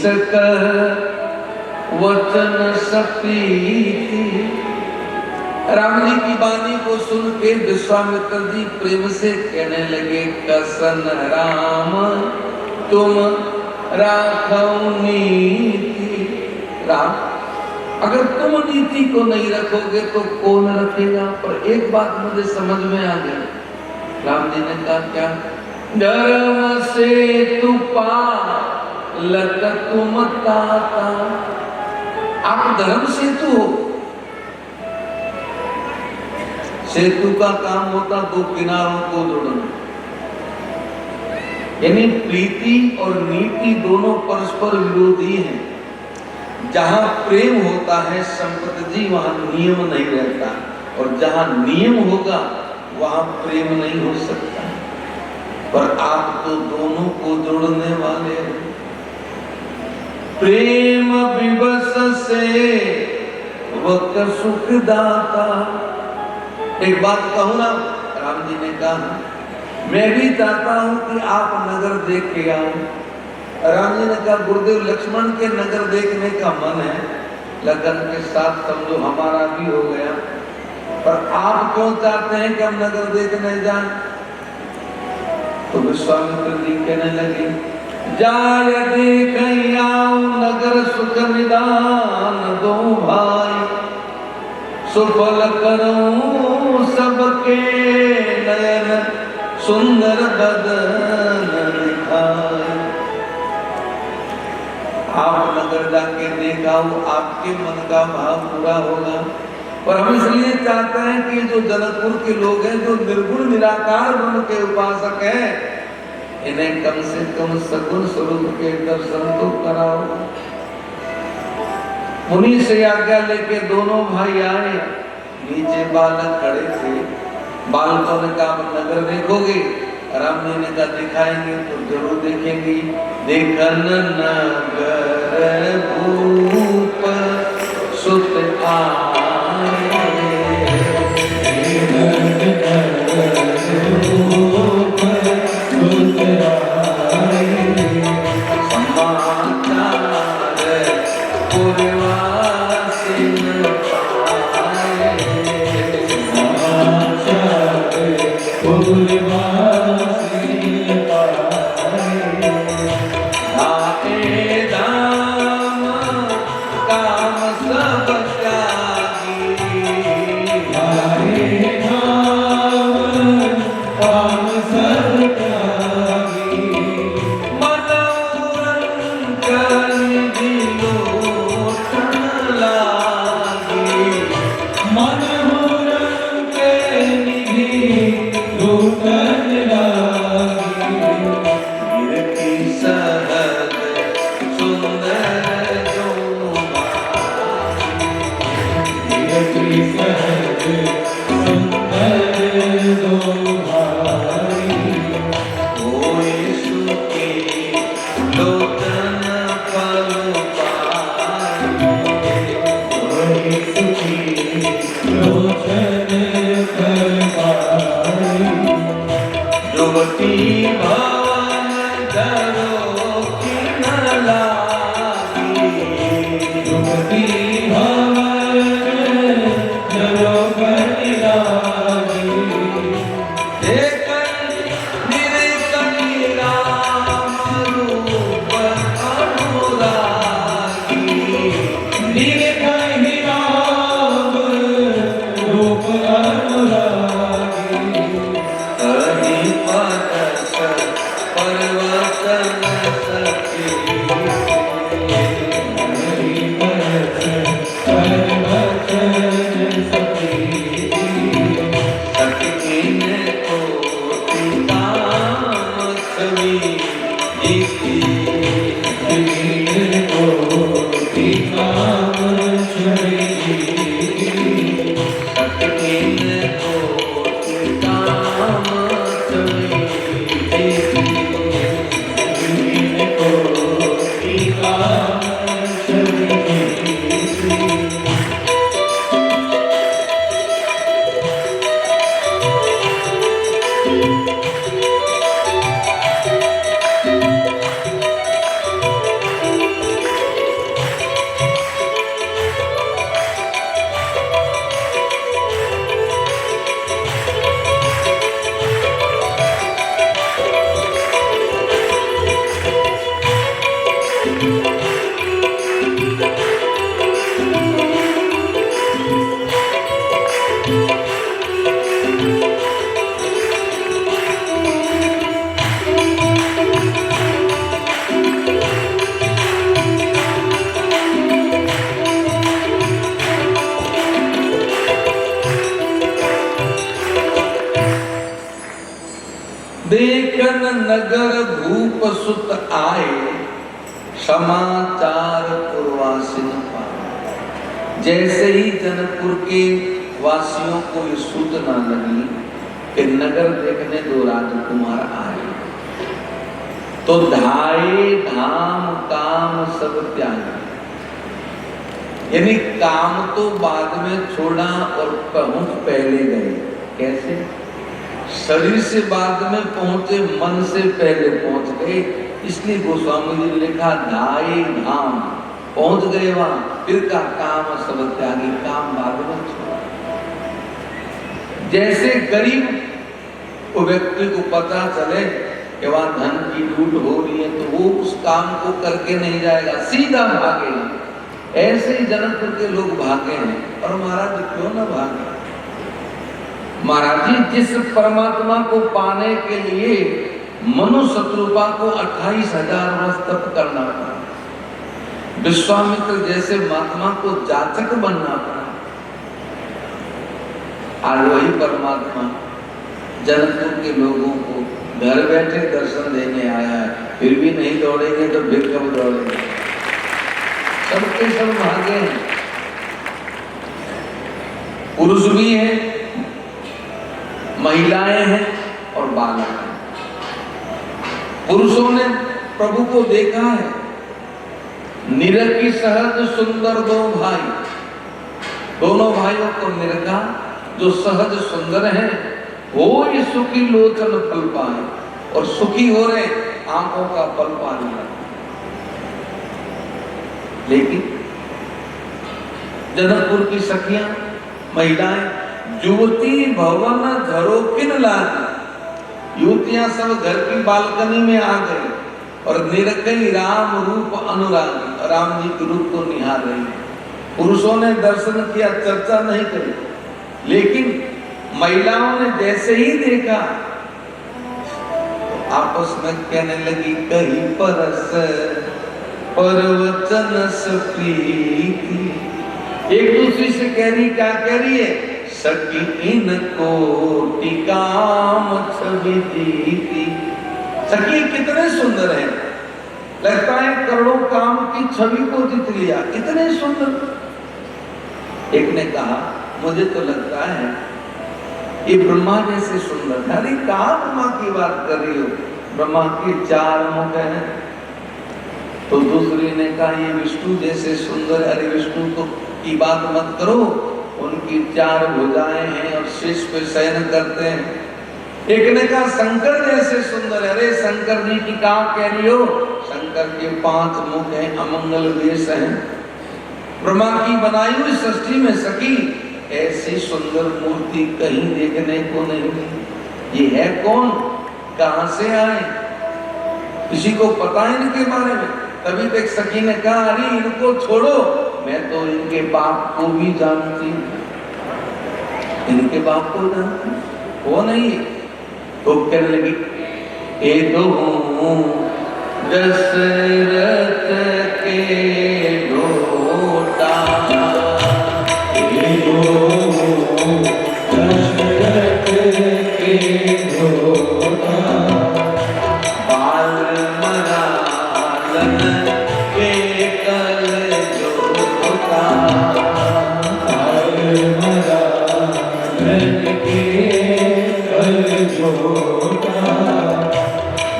कर वचन सपीति। राम जी की वाणी को सुन के विश्वामित्र जी प्रेम से कहने लगे, कसन राम तुम राखो नीति। राम, अगर तुम नीति को नहीं रखोगे तो कौन रखेगा? पर एक बात मुझे समझ में आ गया। राम जी ने कहा, क्या? धर्म से तू पालक तुम ताता। आप धर्म सेतु हो। सेतु का काम होता दो किनारों को जोड़ना, यानी प्रीति और नीति दोनों परस्पर विरोधी हैं। जहां प्रेम होता है संपत जी, वहां नियम नहीं रहता, और जहां नियम होगा वहां प्रेम नहीं हो सकता। पर आप तो दोनों को जोड़ने वाले हो। प्रेम विवश से वक सुख दाता। एक बात कहूं ना, राम जी ने कहा, मैं भी चाहता हूं कि आप नगर देख के आओ। राम जी ने कहा, गुरुदेव लक्ष्मण के नगर देखने का मन है, लगन के साथ समझो हमारा भी हो गया, पर आप क्यों चाहते हैं कि हम नगर देखने जाएं? तो विश्वामित्र जी कहने लगे, जाय देख आओ नगर सुख निदान दो भाई, सुफल करूं सबके नयन सुंदर बदन दिखाई। आप नगर जाके देखाओ, आपके मन का भाव पूरा होगा। पर हम इसलिए चाहते हैं कि जो जनकपुर के लोग हैं, जो निर्गुण निराकार ब्रह्म के उपासक हैं, इन्हें कम से कम सगुण स्वरूप के दर्शन तो कराओ। मुनि से आज्ञा लेके दोनों भाई आए। नीचे बालक खड़े थे। बालकों ने कहा, नगर देखोगे? राम जी ने कहा, दिखाएंगे। तो जरूर देखेंगे। देखन नगर भूप सुत आए, जन नगर भूप सुत आए, समाचार पुरवासिन पाए। जैसे ही जनकपुर के वासियों को ये सूचना लगी कि नगर देखने 2 राजकुमार आए, तो धाये धाम काम सब त्यागे। यानी काम तो बाद में छोड़ा और पहुंच पहले गए। कैसे? शरीर से बाद में पहुंचे, मन से पहले पहुंच गए। इसलिए गोस्वामी जी ने लिखा धाये धाम, पहुंच गए वहां, फिर का काम सब त्यागी, काम बाद में छोड़ा। जैसे गरीब व्यक्ति को पता चले कि वहां धन की लूट हो रही है तो वो उस काम को करके नहीं जाएगा, सीधा भागेगा। ऐसे ही जनकपुर के लोग भागे हैं। और महाराज क्यों ना भागे? महाराज जी जिस परमात्मा को पाने के लिए मनु शत्रुपा को 28,000 वर्ष तप करना पड़ा, विश्वामित्र जैसे महात्मा को जाचक बनना पड़ा, आज वही परमात्मा जनकपुर के लोगों को घर बैठे दर्शन देने आया है। फिर भी नहीं दौड़ेंगे तो फिर कब दौड़ेंगे? सबके सब भागे हैं। पुरुष भी हैं, महिलाएं हैं और बालक हैं। पुरुषों ने प्रभु को देखा है, निरखी सहज सुंदर 2 भाई, दोनों भाइयों को निरखा जो सहज सुंदर हैं, वो ही सुखी लोचन फल पाए, और सुखी हो रहे आंखों का फल पा लिया। लेकिन जनकपुर की सखियां, महिलाएं, युवती भवन झरोकिन लागी, युवतियां सब घर की बालकनी में आ गई और निरखई राम रूप अनुरागी, राम जी के रूप को निहार रही। पुरुषों ने दर्शन किया, चर्चा नहीं करी, लेकिन महिलाओं ने जैसे ही देखा आपस में कहने लगी, कहीं परस परवचन प्रीति। एक दूसरी से कह रही, क्या कह रही है? सखी इनको टिकाम छवि दीती। सखी कितने सुंदर हैं, लगता है करोड़ों काम की छवि को जीत लिया, इतने सुंदर। एक ने कहा, मुझे तो लगता है ये ब्रह्मा जैसे सुंदर है। अरे कहाँ ब्रह्मा की बात कर रही हो, ब्रह्मा के 4 मुख हैं। तो दूसरी ने कहा ये विष्णु जैसे सुंदर। अरे विष्णु तो की बात मत करो, उनकी 4 भुजाएं हैं और शीश पे शयन करते हैं। एक ने कहा शंकर जैसे सुंदर। अरे शंकर जी की कहा कह रही हो, शंकर के 5 मुख हैं, अमंगल वेश हैं। ब्रह्मा की बनाई हुई सृष्टि में सखी ऐसी सुंदर मूर्ति कहीं देखने को नहीं मिली। ये है कौन, कहां से आए, किसी को पता है इनके बारे में? तभी तक सखी ने कहा, अरे इनको छोड़ो, मैं तो इनके बाप को भी जानती, इनके बाप को जानती, वो नहीं। तो कहने लगी, ए दो दशरथ के बेटा, ए दो दशरथ के बेटा, बाल मरालन के कल जोता, बाल मरालन के कल जोता,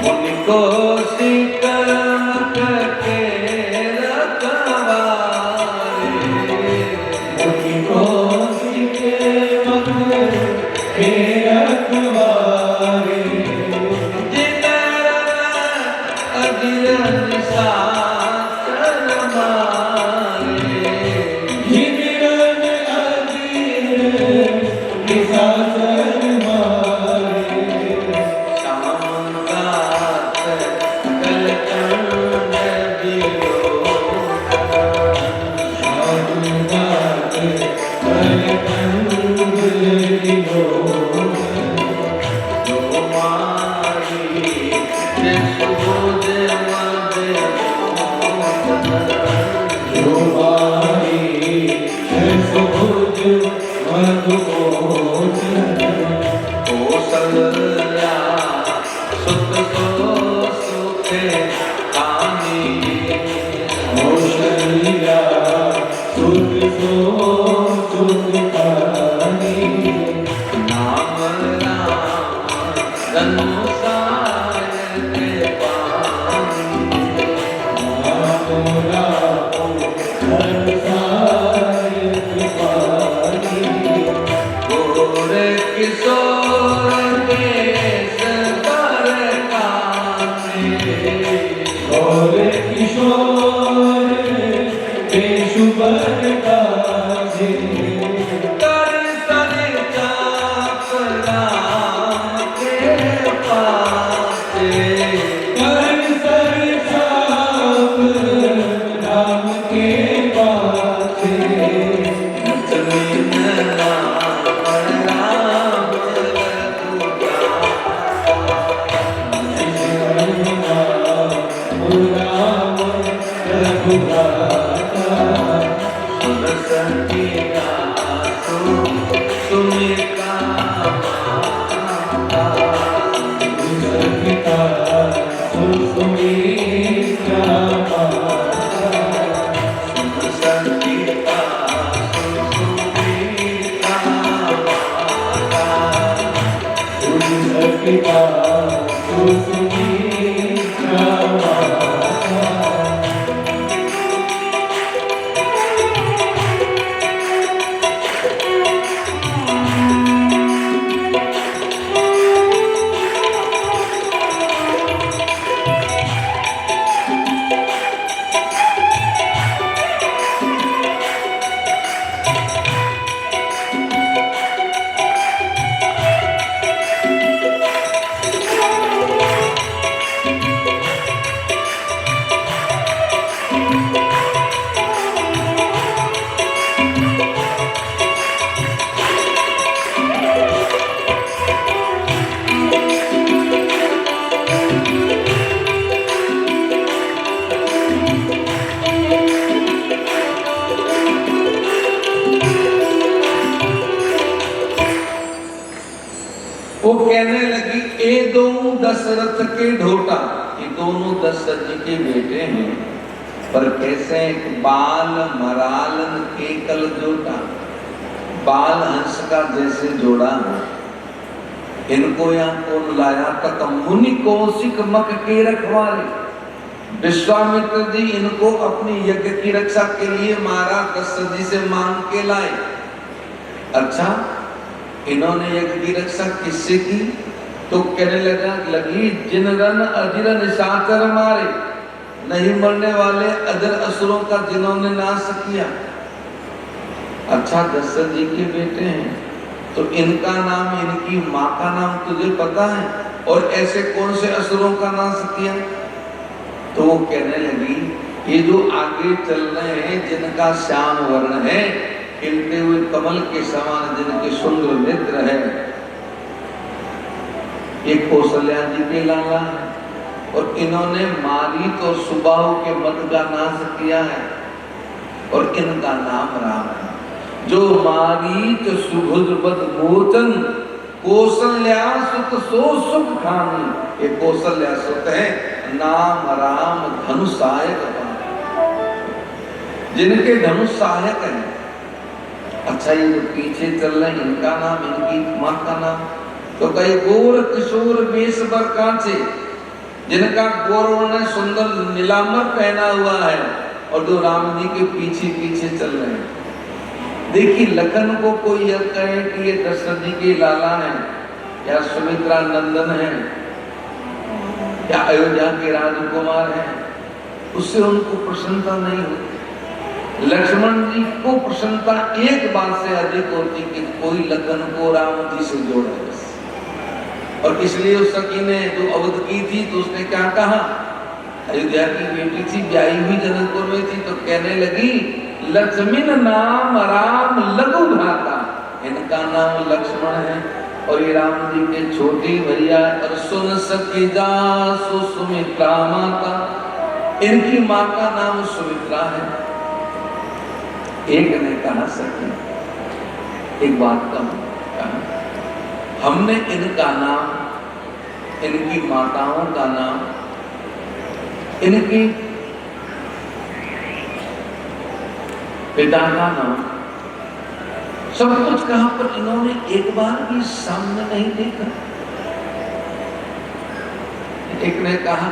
मुझको सिकमक के रखवारे, मुझको सिकमक के रखवारे, जिधर अजिरन साचर मारे, जिधर अजिरन साचर मारे, शामगात कलकंद दियो, शामगात कलकंद दियो, जो मारी सुबोध मद जो मारी सुबोध मद कौशल्या सुत कौशल्या सुत सो सुखकारी नाम राम धनुषाय कृपाणी नाम राम धनुषाय कृपाणी गोर किशोर केश कर कांते और किशोर केशु बर काजे कर सर चाप राम के पासे कर सर छाप राम के पासे जमीन राम राम रघुराता सुन सखिया सुमिता माता सुसंगिता सुसुमित्रा माता सुन सखिया सुमिता माता सुसंगिता सुसुमित्रा माता वो कहने लगी ए दो दशरथ के ढोटा, ये दोनों दशरथ जी के बेटे हैं, पर कैसे बाल मरालन केकल जोटा, बाल हंस का जैसे जोड़ा है। इनको यहाँ कौन लाया तक मुनि कौशिक मक के रखवाले, विश्वामित्र जी इनको अपनी यज्ञ की रक्षा के लिए महाराज दशरथ जी से मांग के लाए। अच्छा, इन्होंने यज्ञ की रक्षा किससे की? तो कहने लगी जिन रन अजिर निशाचर मारे, नहीं मरने वाले अजर असुरों का जिन्होंने नाश किया। अच्छा, दशरथ जी के बेटे हैं तो इनका नाम, इनकी माँ का नाम तुझे पता है? और ऐसे कौन से असुरों का नाश किया? तो वो कहने लगी ये जो आगे चल रहे हैं जिनका श्याम वर्ण है, खिलते हुए कमल के समान जिनके सुंदर नेत्र है, ये कौशल्या जी के लाला है। और इन्होंने मारीत और सुबाहु के मत का नाश किया है और इनका नाम राम है। जो मारीत सुभुज बद मोचन कौशल्या सुत सो सुख खानी, ये कौशल्या सुत है, नाम राम धनु सहायक, जिनके धनु सहायक है। अच्छा, ये जो पीछे चल रहे हैं इनका नाम, इनकी माँ का नाम, तो कई गोर किशोर वेश पर कांचे, जिनका गौरवर्ण सुंदर नीलांबर पहना हुआ है और जो राम जी के पीछे पीछे चल रहे हैं। देखिए, लखन को कोई यह कहे कि ये दशरथ जी के लाला हैं या सुमित्रा नंदन हैं या अयोध्या के राजकुमार हैं, उससे उनको प्रसन्नता नहीं होती। लक्ष्मण जी को प्रसन्नता एक बात से अधिक होती कि कोई लखन को राम जी से जोड़े। और इसलिए उस सखी ने जो अवध की थी तो उसने क्या कहा, अयोध्या की बेटी थी, ब्याही हुई जनकपुर में थी, तो कहने लगी लक्ष्मण नाम राम लघु भ्राता, इनका नाम लक्ष्मण है और ये राम जी के छोटे भैया। और सुन सखी जा सुमित्रा माता, इनकी माँ का नाम सुमित्रा है। एक ने कहा सखी, एक बात कहा, हमने इनका नाम, इनकी माताओं का नाम, इनकी पिता का नाम, सब कुछ कहा, पर इन्होंने एक बार भी सामने नहीं देखा। एक ने कहा,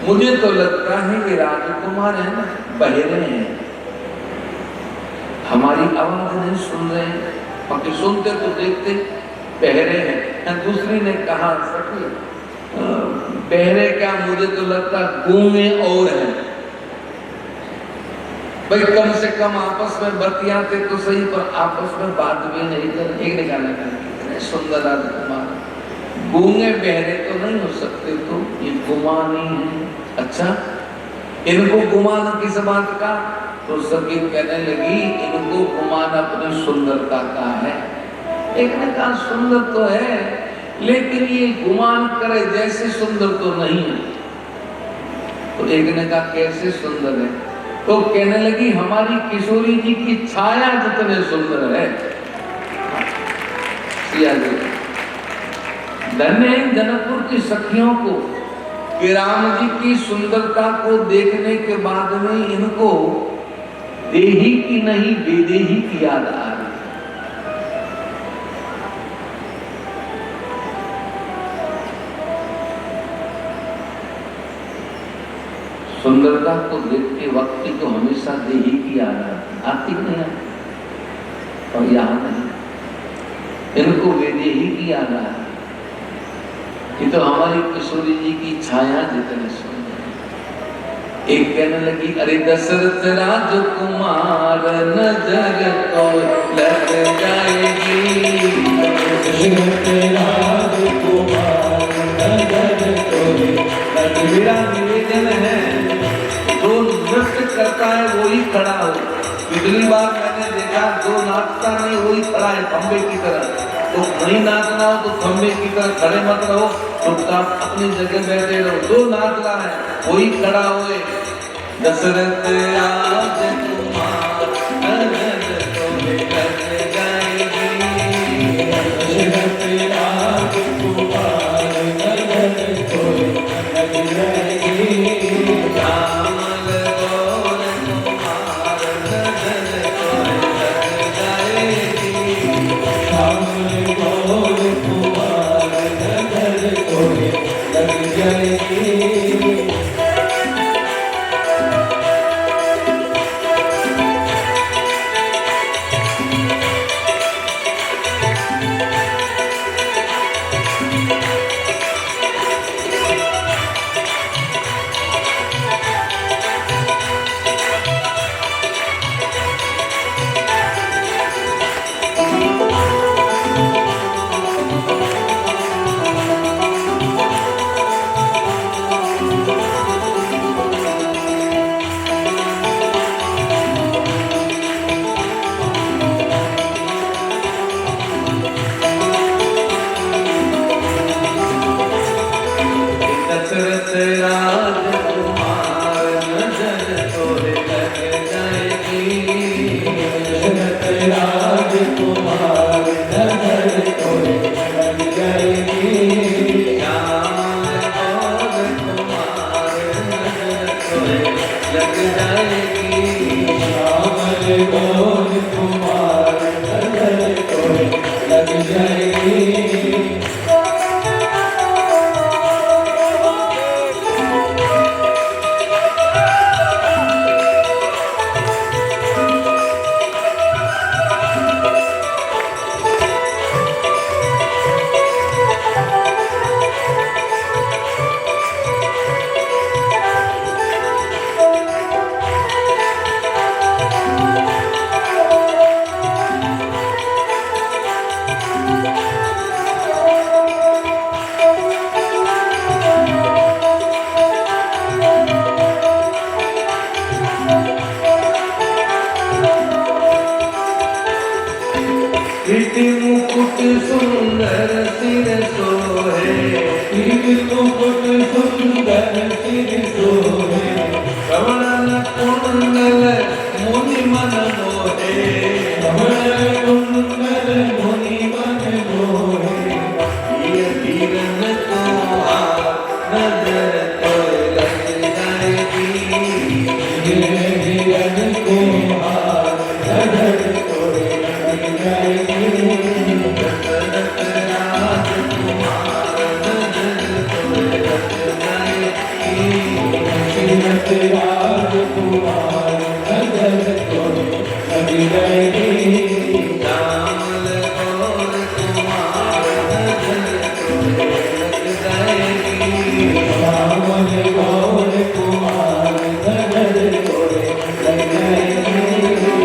मुझे तो लगता है ये राजकुमार है ना, बहरे हैं, हमारी आवाज नहीं सुन रहे हैं, बाकी सुनते तो देखते बहरे हैं। दूसरी ने कहा, सखी बहरे क्या, मुझे तो लगता गूंगे और हैं। भाई कम से कम आपस में बतियाते तो सही, पर आपस में बात भी नहीं कर। एक ने कहा, सुंदर राजकुमार, गूंगे बहरे तो नहीं हो सकते, तो ये गुमानी है। अच्छा, इनको गुमान किस बात का? तो सभी कहने लगी, इनको गुमान अपनी सुंदरता का है। एक ने कहा, सुंदर तो है, लेकिन ये गुमान करे जैसे सुंदर तो नहीं है। तो एक ने कहा, कैसे सुंदर है? तो कहने लगी, हमारी किशोरी जी की छाया जितने सुंदर है। सिया जी, धन्य है जनकपुर की सखियों को कि राम जी की सुंदरता को देखने के बाद में इनको देही की नहीं बेदेही की याद आ रही। सुंदरता को देखते वक्त को हमेशा देही की याद आती नहीं आती, और यहाँ नहीं, इनको बेदेही की याद आ रही। ये तो हमारी किशोरी जी की छाया जितने सुंदर है। एक कहने लगी, अरे दशरथ राजकुमार नजर तो लग जाएगी, दशरथ राजकुमार नजर तो लग मेरा निवेदन है, जो नृत्य करता है वही खड़ा हो। पिछली बार मैंने देखा, जो नाचता नहीं वही खड़ा है खंबे की तरह। तो नहीं नाचना हो तो खंबे की तरह खड़े मत रहो, चुपचाप अपनी जगह बैठे रहो। जो नाच रहा है वही खड़ा होए। दशरथ राजकुमार नजर तो लग जाएगी, दशरथ राजकुमार नजर तो लग जाएगी, श्यामल गौर कुमार नजर तो लग जाएगी, श्यामल गौर कुमार नजर तो लग जाएगी। दशरथ राजकुमार नजर तो लग जाएगी, दशरथ राजकुमार नजर तो लग जाएगी, श्यामल गौर कुमार नजर तो लग जाएगी, श्यामल गौर कुमार नजर तो लग जाएगी। किटी मुकुट सुंदर सिर सोहे, मुकुट सुंदर सिर सोहे, कमल कुंडल मुनि मन मोहे, कमल कुंडल मुनि मन मोहे, ये धीरन को नजर तो लग जाएगी, ये हिरन को कुमार नजर तोड़े लग जाएगी श्यामल गौर कुमार नजर तोड़े लग जाएगी श्यामल गौर कुमार नजर तोड़े लग जाएगी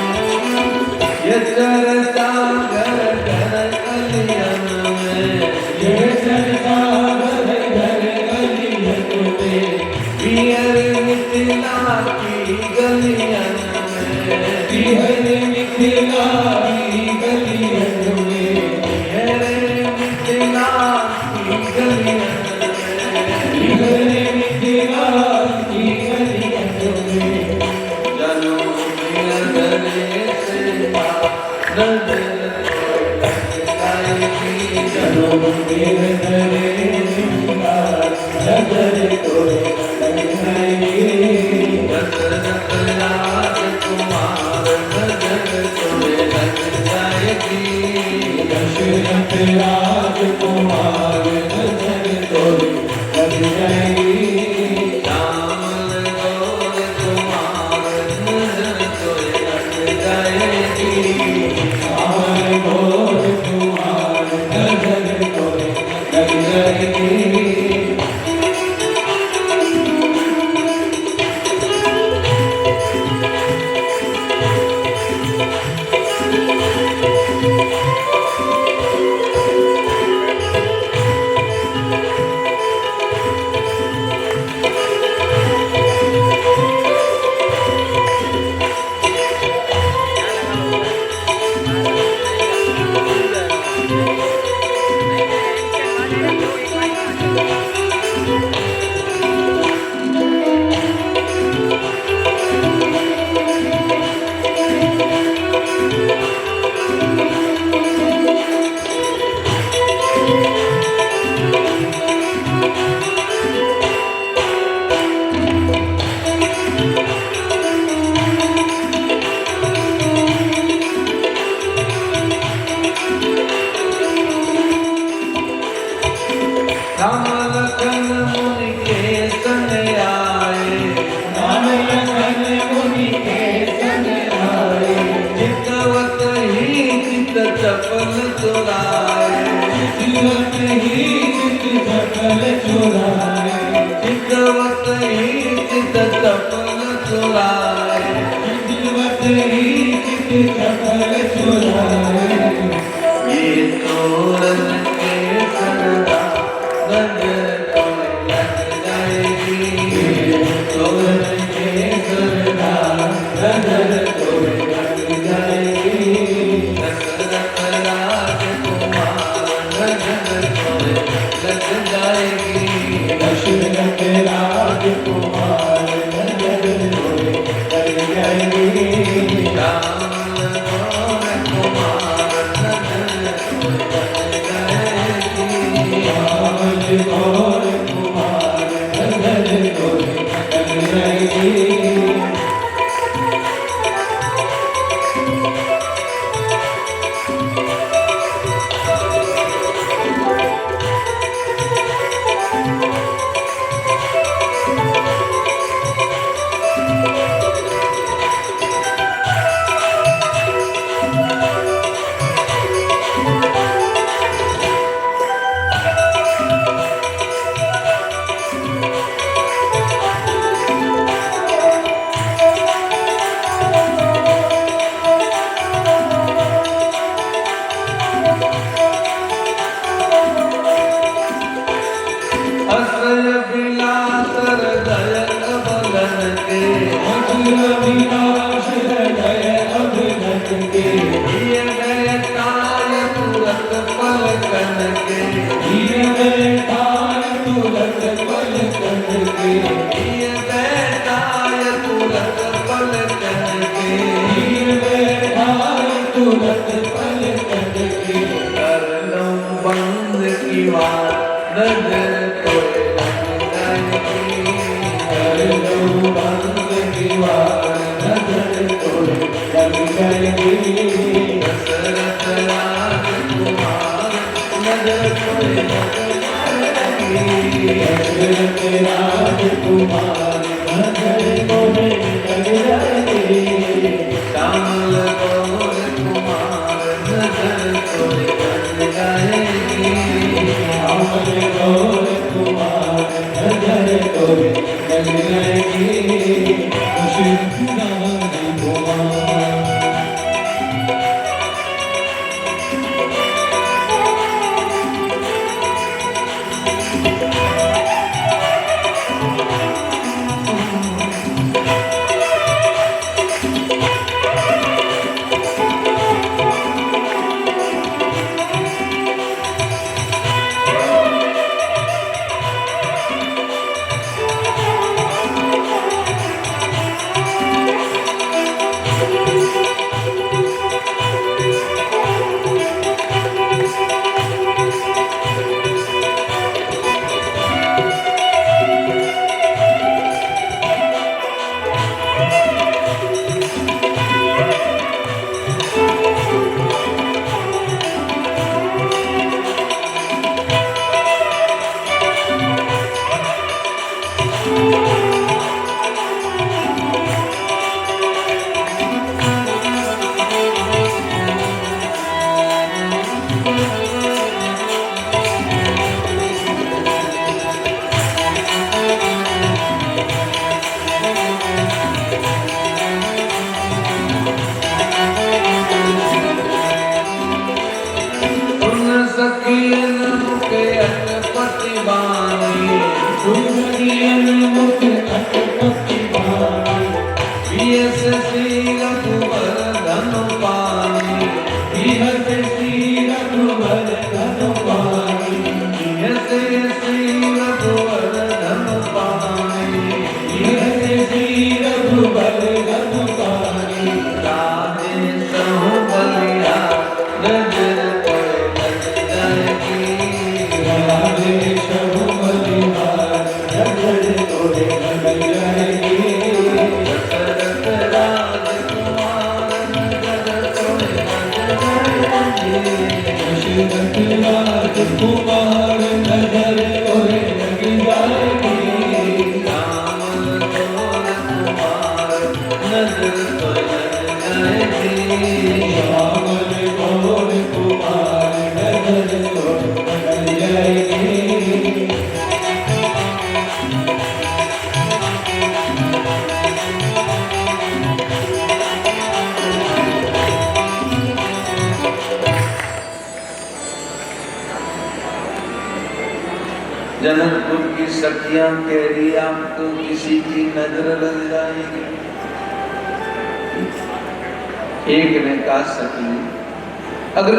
ये चर्चा घर घर कलियन में ये चर्चा घर घर गलियन में पियर मिथिला की गलियन में बिहर मिथिला की गलियन में पियर मिथिला की गलियन में बिहर मिथिला की गलियन में चलो पियर से नजर लग जाएगी चलो मेरे नरे नजर तोड़े लग जाएगी दशरथ राजकुमार नजर तोड़े लग जाएगी दशरथ राजकुमार नजर तोड़े लग जाएगी श्यामल गौर कुमार नजर तोड़े लग जाएगी श्यामल गौर कुमार नजर तोड़े लग जाएगी राम लखन मुनि के संग आए राम लखन मुनि के संग आए चितवत ही चित चपल चुराए चितवत ही चित चपल चुराए चितवत ही चित चपल चुराए चितवत ही चित चपल चुराए ये तोरण के सरदा नजर तोड़े लग जाएगी तोरण के सरदार नजर तोड़े लग जाएगी दशरथ राजकुमार नजर तोड़े लग जाएगी दशरथ राजकुमार नजर तोड़े लग जाएगी श्यामल गौर कुमार नजर तोड़े लग जाएगी श्यामल गौर कुमार नजर तोड़े लग जाएगी ये बैठा तुरंत पलटन के, ये बैठा तुरंत पलटन के, ये बैठा तुरंत पलटन के। कर लूं बंद की बात नजर तोड़े लग जाएगी, कर लो बंद दीवार नजर तोड़े लग जाएगी। दशरथ राजकुमार नजर तोड़े लग जाएगी, दशरथ राजकुमार नजर तोड़े लग जाएगी। श्यामल गौर कुमार नजर तोड़े लग जाएगी, श्यामल गौर कुमार नजर तोड़े लग जाएगी। दशरथ राजकुमार सखियन मुके अटपटी बानी, सुंदरियन मुख अटपटी बानी, पियस श्री रघुवर धनु पानी, बिहत श्री रघुवर धनु पानी, पियस श्री रघुवर धनु पानी, बिहत श्री रघुवर धनु पानी। राधे सहु बलिया नजर तोड़े लग जाएगी, राधे शहु बलिहार नजर तोड़े लग जाएगी। दशरथ राजकुमार नजर तोड़े लग जाएगी, दशरथ राजकुमार नजर तोड़े लग जाएगी। श्यामल गौर कुमार नजर तोड़े लग जाएगी, श्यामल गौर कुमार नजर तोड़े लग जाएगी। जनकपुर की सखियां कह रही आपको किसी की नजर लग जाएगी। एक ने कहा सखी अगर